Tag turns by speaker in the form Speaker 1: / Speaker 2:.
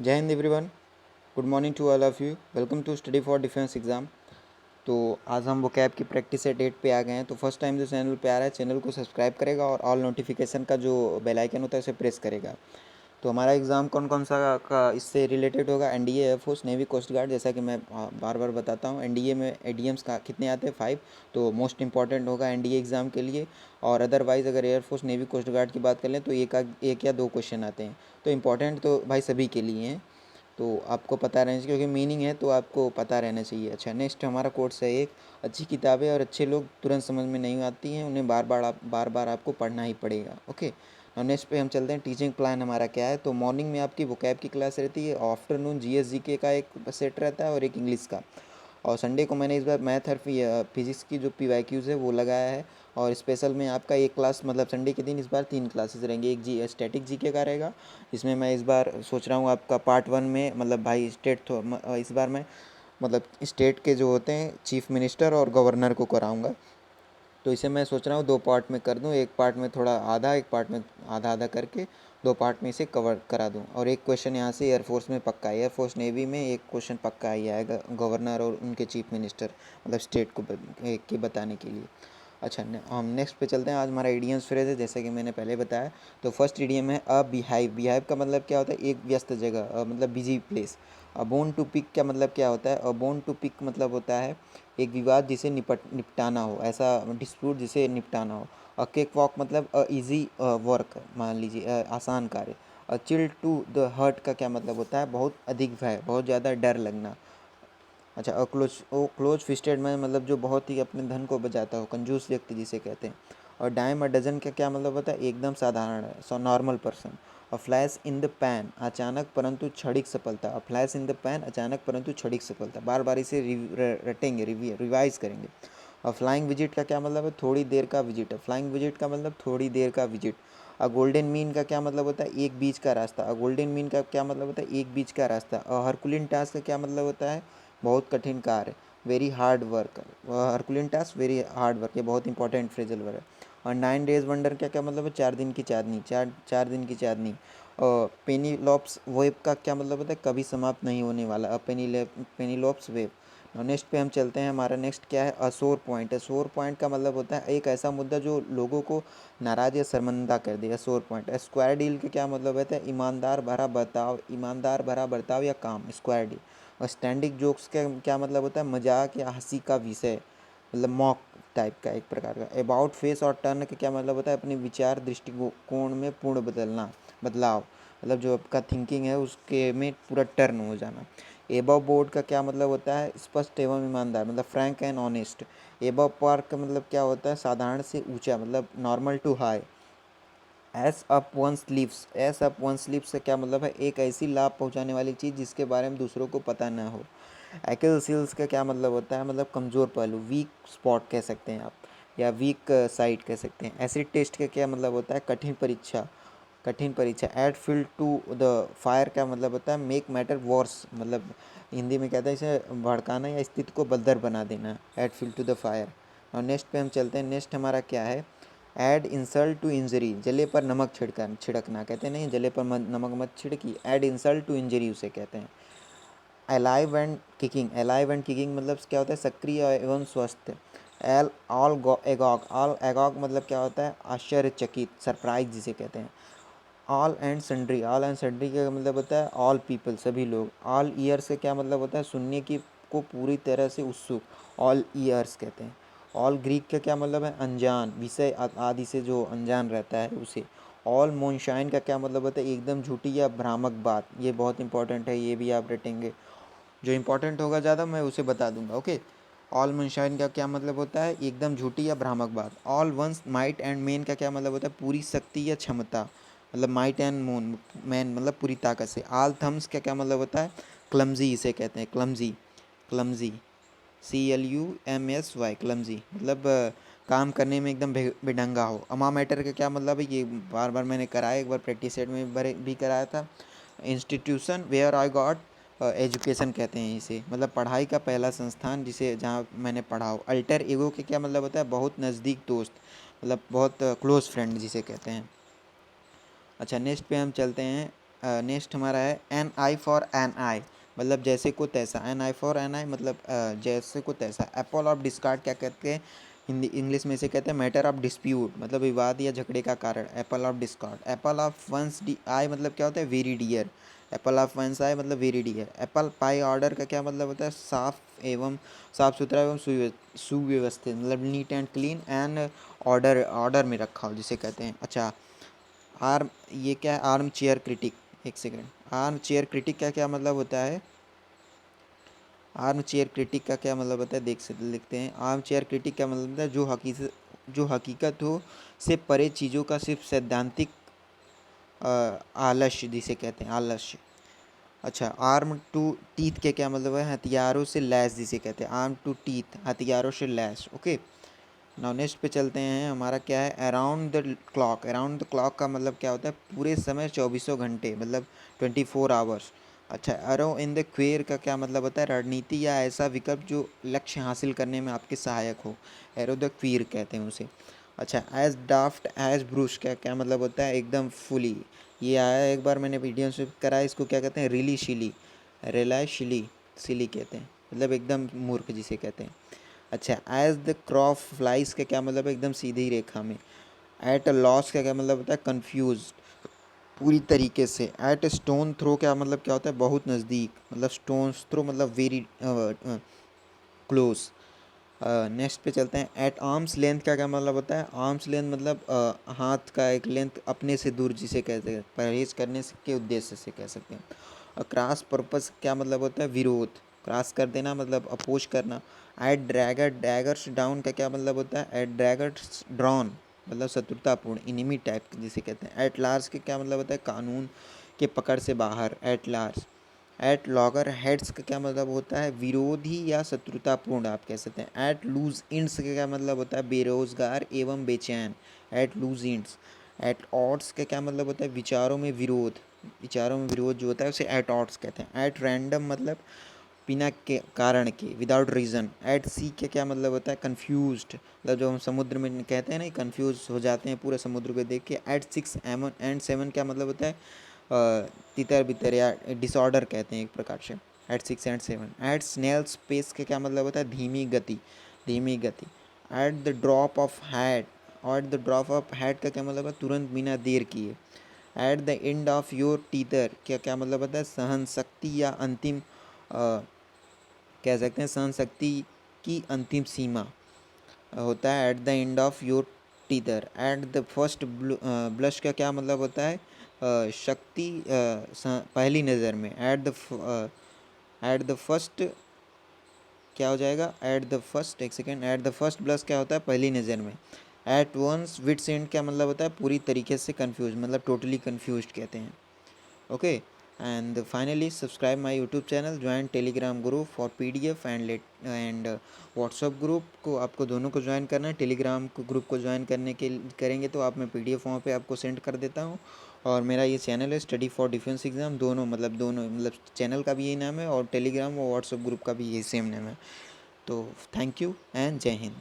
Speaker 1: जय Hind everyone. Good morning to all of you. Welcome to study for defence exam. तो आज हम vocab की प्रैक्टिस सेट 8 पे आ गए हैं। तो फर्स्ट टाइम जो चैनल पे आ रहा है चैनल को सब्सक्राइब करेगा और ऑल नोटिफिकेशन का जो बेल आइकन होता है उसे प्रेस करेगा। तो हमारा एग्ज़ाम कौन कौन सा का इससे रिलेटेड होगा? NDA, air force, navy, coast guard. जैसा कि मैं बार बार बताता हूँ, एनडीए में एडीएम्स का कितने आते हैं? 5। तो मोस्ट इंपॉर्टेंट होगा एनडीए एग्ज़ाम के लिए। और अदरवाइज़ अगर एयरफोर्स, नेवी, कोस्ट गार्ड की बात कर लें तो एक या दो क्वेश्चन आते हैं। तो इंपॉर्टेंट तो भाई सभी के लिए हैं, तो आपको पता रहना चाहिए, क्योंकि मीनिंग है तो आपको पता रहना चाहिए। अच्छा, नेक्स्ट हमारा कोर्स है एक अच्छी किताबें और अच्छे लोग तुरंत समझ में नहीं आती हैं, उन्हें बार बार आपको पढ़ना ही पड़ेगा। ओके, और नेक्स्ट पे हम चलते हैं। टीचिंग प्लान हमारा क्या है? तो मॉर्निंग में आपकी वोकैब की क्लास रहती है, आफ्टरनून जीएस जीके का एक सेट रहता है और एक इंग्लिश का। और संडे को मैंने इस बार मैथ और फिजिक्स की जो पीवाईक्यूज़ है वो लगाया है। और स्पेशल में आपका एक क्लास, मतलब संडे के दिन इस बार 3 क्लासेस रहेंगे। एक जी स्टैटिक जीके का रहेगा, इसमें मैं इस बार सोच रहा हूँ आपका पार्ट 1 में, मतलब भाई इस बार मैं मतलब स्टेट के जो होते हैं चीफ मिनिस्टर और गवर्नर को कराऊंगा। तो इसे मैं सोच रहा हूँ 2 पार्ट में कर दूँ, एक पार्ट में थोड़ा आधा, एक पार्ट में आधा आधा करके 2 पार्ट में इसे कवर करा दूँ। और एक क्वेश्चन यहाँ से एयरफोर्स में पक्का है, एयरफोर्स नेवी में एक क्वेश्चन पक्का ही आएगा गवर्नर और उनके चीफ मिनिस्टर, मतलब स्टेट को के बताने के लिए। अच्छा, हम नेक्स्ट पे चलते हैं। आज हमारा इडियम्स फ्रेज है, जैसे कि मैंने पहले बताया। तो फर्स्ट इडियम है अ बिहाइव। बिहाइव का मतलब क्या होता है? एक व्यस्त जगह, मतलब busy place. A bone to pick का मतलब क्या होता है? अ बोन टू पिक मतलब होता है एक विवाद जिसे निपटाना हो, ऐसा डिस्प्यूट जिसे निपटाना हो। अ केक वॉक मतलब अ इजी वर्क, मान लीजिए आसान कार्य। A chill to the heart का क्या मतलब होता है? बहुत अधिक भय, बहुत ज़्यादा डर लगना। अच्छा, क्लोज फिस्टेड में मतलब जो बहुत ही अपने धन को बचाता हो, कंजूस व्यक्ति जिसे कहते हैं। और डाइम अ डजन का क्या मतलब होता है? एकदम साधारण है, सो नॉर्मल पर्सन। और फ्लैश इन द पैन, अचानक परंतु क्षणिक सफलता। और फ्लैश इन द पैन, अचानक परंतु क्षणिक सफलता। बार बार इसे रटेंगे, रिवाइज करेंगे। और फ्लाइंग विजिट का क्या मतलब है? थोड़ी देर का विजिट है। फ्लाइंग विजिट का मतलब थोड़ी देर का विजिट। अ गोल्डन मीन का क्या मतलब होता है? एक बीच का रास्ता। अ गोल्डन मीन का क्या मतलब होता है? एक बीच का रास्ता। अ हरकुलिन टास्क का क्या मतलब होता है? बहुत कठिन कार्य, very hard work. Herculean task, very hard work, ये बहुत इंपॉर्टेंट फ्रेजल वर्ड है। और 9 डेज वंडर क्या क्या मतलब है? 4 दिन की चांदनी, चार दिन की चांदनी। और पेनीलॉप्स वेब का क्या मतलब होता है? कभी समाप्त नहीं होने वाला। पेनीलॉप्स वेब। और नेक्स्ट पे हम चलते हैं। हमारा नेक्स्ट क्या है? असोर पॉइंट। असोर पॉइंट का मतलब होता है एक ऐसा मुद्दा जो लोगों को नाराज या शर्मिंदा कर दे। असोर पॉइंट। स्क्वायर डील का क्या मतलब होता है? ईमानदार भरा बर्ताव या काम, स्क्वायर डील। और स्टैंडिंग जोक्स का क्या मतलब होता है? मजाक या हंसी का विषय, मतलब मॉक टाइप का एक प्रकार का। अबाउट फेस और टर्न का क्या मतलब होता है? अपने विचार दृष्टिकोण में पूर्ण बदलाव, मतलब जो आपका थिंकिंग है उसके में पूरा टर्न हो जाना। एबव बोर्ड का क्या मतलब होता है? स्पष्ट एवं ईमानदार, मतलब frank and honest. Above par का मतलब क्या होता है? साधारण से ऊंचा, मतलब normal to high. Ace up one sleeves से क्या मतलब है? एक ऐसी लाभ पहुंचाने वाली चीज़ जिसके बारे में दूसरों को पता ना हो। एक्ल का क्या मतलब होता है? मतलब कमज़ोर पहलू, वीक स्पॉट कह सकते हैं आप, या वीक साइड कह सकते हैं। एसिड टेस्ट का क्या मतलब होता है? कठिन परीक्षा। Add fuel to the fire का मतलब होता है मेक मैटर वर्स, मतलब हिंदी में कहते हैं इसे भड़काना या स्थिति को बदतर बना देना। Add fuel to the fire. और नेक्स्ट पे हम चलते हैं। नेक्स्ट हमारा क्या है? ऐड इंसल्ट टू इंजरी, जले पर नमक छिड़कना, कहते नहीं जले पर नमक मत छिड़की, ऐड इंसल्ट टू इंजरी उसे कहते हैं। अलाइव एंड किकिंग मतलब क्या होता है? सक्रिय एवं स्वस्थ। ऑल एगॉग मतलब क्या होता है? आश्चर्यचकित, सरप्राइज जिसे कहते हैं। ऑल एंड सन्ड्री का मतलब होता है ऑल पीपल, सभी लोग। ऑल ईयर्स का क्या मतलब होता है? सुनने की को पूरी तरह से उत्सुक, ऑल ईयर्स कहते हैं। ऑल ग्रीक का क्या मतलब है? अनजान, विषय आदि से जो अनजान रहता है उसे। ऑल मोनशाइन का क्या मतलब होता है? एकदम झूठी या भ्रामक बात, ये बहुत इंपॉर्टेंट है, ये भी आप रटेंगे। जो इंपॉर्टेंट होगा ज़्यादा मैं उसे बता दूंगा। ओके, ऑल मनशाइन का क्या मतलब होता है? एकदम झूठी या भ्रामक बात। All once might and main का क्या मतलब होता है? पूरी शक्ति या क्षमता, मतलब माइट एंड मैन मतलब पूरी ताकत से। ऑल थम्स का क्या मतलब होता है? क्लमजी इसे कहते हैं, क्लमजी, CLUMSY, क्लमजी मतलब काम करने में एकदम बेढंगा हो। अमा मैटर का क्या मतलब है? ये बार बार मैंने कराया, एक बार प्रैक्टिस सेट में भी कराया था। Institution where I got education कहते हैं इसे, मतलब पढ़ाई का पहला संस्थान जिसे जहाँ मैंने पढ़ा हो। अल्टर ईगो के क्या मतलब होता है? बहुत नज़दीक दोस्त, मतलब बहुत क्लोज फ्रेंड जिसे कहते हैं। अच्छा, नेक्स्ट पे हम चलते हैं। नेक्स्ट हमारा है एन आई फॉर एन आई, मतलब जैसे को तैसा। एन आई फॉर एन आई मतलब जैसे को तैसा। एप्पल ऑफ डिस्कार्ड क्या कहते हैं हिंदी इंग्लिश में, से कहते हैं मैटर ऑफ डिस्प्यूट, मतलब विवाद या झगड़े का कारण। Apple of discord. Apple of one's the eye मतलब क्या होता है very dear. Apple of one's eye मतलब very dear. Apple pie order का क्या मतलब होता है साफ सुथरा एवं सुव्यवस्थित, मतलब neat and clean and order में रखा हो जिसे कहते हैं। अच्छा, आर्म, ये क्या है आर्म चेयर क्रिटिक। एक सेकेंड, आर्म चेयर क्रिटिक का क्या मतलब होता है? आर्म चेयर क्रिटिक का क्या मतलब होता है देख से लिखते हैं। आर्म चेयर क्रिटिक का मतलब होता है जो हकीकत हो से परे चीज़ों का सिर्फ सैद्धांतिक आलस्य जिसे कहते हैं, आलस्य। अच्छा, आर्म टू टीथ के क्या मतलब है? हथियारों से लैस जिसे कहते हैं। आर्म टू टीथ, हथियारों से लैस। ओके, नाउ नेक्स्ट पे चलते हैं। हमारा क्या है around the clock. Around the clock का मतलब क्या होता है? पूरे समय, चौबीसों घंटे, मतलब 24 आवर्स। अच्छा, एरो इन द क्वेर का क्या मतलब होता है? रणनीति या ऐसा विकल्प जो लक्ष्य हासिल करने में आपके सहायक हो। एरो द क्वीर कहते हैं उसे। अच्छा, एज डाफ्ट एज ब्रूश का क्या मतलब होता है? एकदम फुली। ये आया एक बार मैंने वीडियो से करा, इसको क्या कहते हैं? रिली शिली, रेला शिली, सिली कहते हैं, मतलब एकदम मूर्ख जिसे कहते हैं। अच्छा, एज द क्रॉप फ्लाइज का क्या मतलब है? एकदम सीधी रेखा में। एट अ लॉस का क्या मतलब होता है? कन्फ्यूज, पूरी तरीके से। एट स्टोन थ्रो क्या मतलब क्या होता है? बहुत नज़दीक, मतलब स्टोन थ्रो मतलब वेरी क्लोज। नेक्स्ट पे चलते हैं। एट आर्म्स लेंथ का क्या मतलब होता है? आर्म्स लेंथ मतलब हाथ का एक लेंथ अपने से दूर जिसे कहते हैं, परहेज करने के उद्देश्य से कह सकते हैं। और क्रॉस पर्पस क्या मतलब होता है? विरोध, क्रॉस कर देना मतलब अपोज करना। एट ड्रैगर डैगर्स डाउन का क्या मतलब होता है? एट ड्रैगर्स ड्रॉन मतलब शत्रुतापूर्ण, इनिमी टाइप जिसे कहते हैं। एट लार्ज के क्या मतलब होता है? कानून के पकड़ से बाहर, at large. At loggerheads का क्या मतलब होता है? विरोधी या शत्रुतापूर्ण आप कह सकते हैं। एट लूज इंड्स का क्या मतलब होता है? बेरोजगार एवं बेचैन, at loose ends. At odds का क्या मतलब होता है? विचारों में विरोध, विचारों में विरोध जो होता है उसे एट ऑड्स कहते हैं। एट रैंडम मतलब बिना के कारण के, विदाउट रीज़न। एट सी के क्या मतलब होता है? कन्फ्यूज्ड, मतलब जो हम समुद्र में कहते हैं ना कन्फ्यूज हो जाते हैं पूरे समुद्र को देख के। एट सिक्स एमन एंड सेवन क्या मतलब होता है? तितर बितर या डिसऑर्डर कहते हैं एक प्रकार से। At 6 and 7। At snail space के क्या मतलब होता है? धीमी गति, धीमी गति। At the drop of hat, और द ड्रॉप ऑफ हैट का क्या मतलब है? तुरंत बिना देर किए। At the end of your tether क्या क्या मतलब होता है? सहन शक्ति या अंतिम कह सकते हैं सहन शक्ति की अंतिम सीमा होता है। At the end of your tether. At the first blush का क्या मतलब होता है? शक्ति पहली नज़र में। एट द फर्स्ट क्या हो जाएगा? एट द फर्स्ट, एक second, eight the first blush क्या होता है? पहली नज़र में। एट वंस विट्स एंड क्या मतलब होता है? पूरी तरीके से कन्फ्यूज, मतलब टोटली कन्फ्यूज कहते हैं। Okay, and finally subscribe my YouTube channel, join Telegram group for PDF and WhatsApp group को, आपको दोनों को ज्वाइन करना है। टेलीग्राम को ग्रुप को ज्वाइन करने के करेंगे तो आप, मैं पीडीएफ वहाँ पे आपको सेंड कर देता हूँ। और मेरा ये चैनल है स्टडी फॉर डिफेंस एग्ज़ाम, दोनों मतलब चैनल का भी यही नाम है और टेलीग्राम और व्हाट्सअप ग्रुप का भी यही सेम नाम है। तो थैंक यू एंड जय हिंद।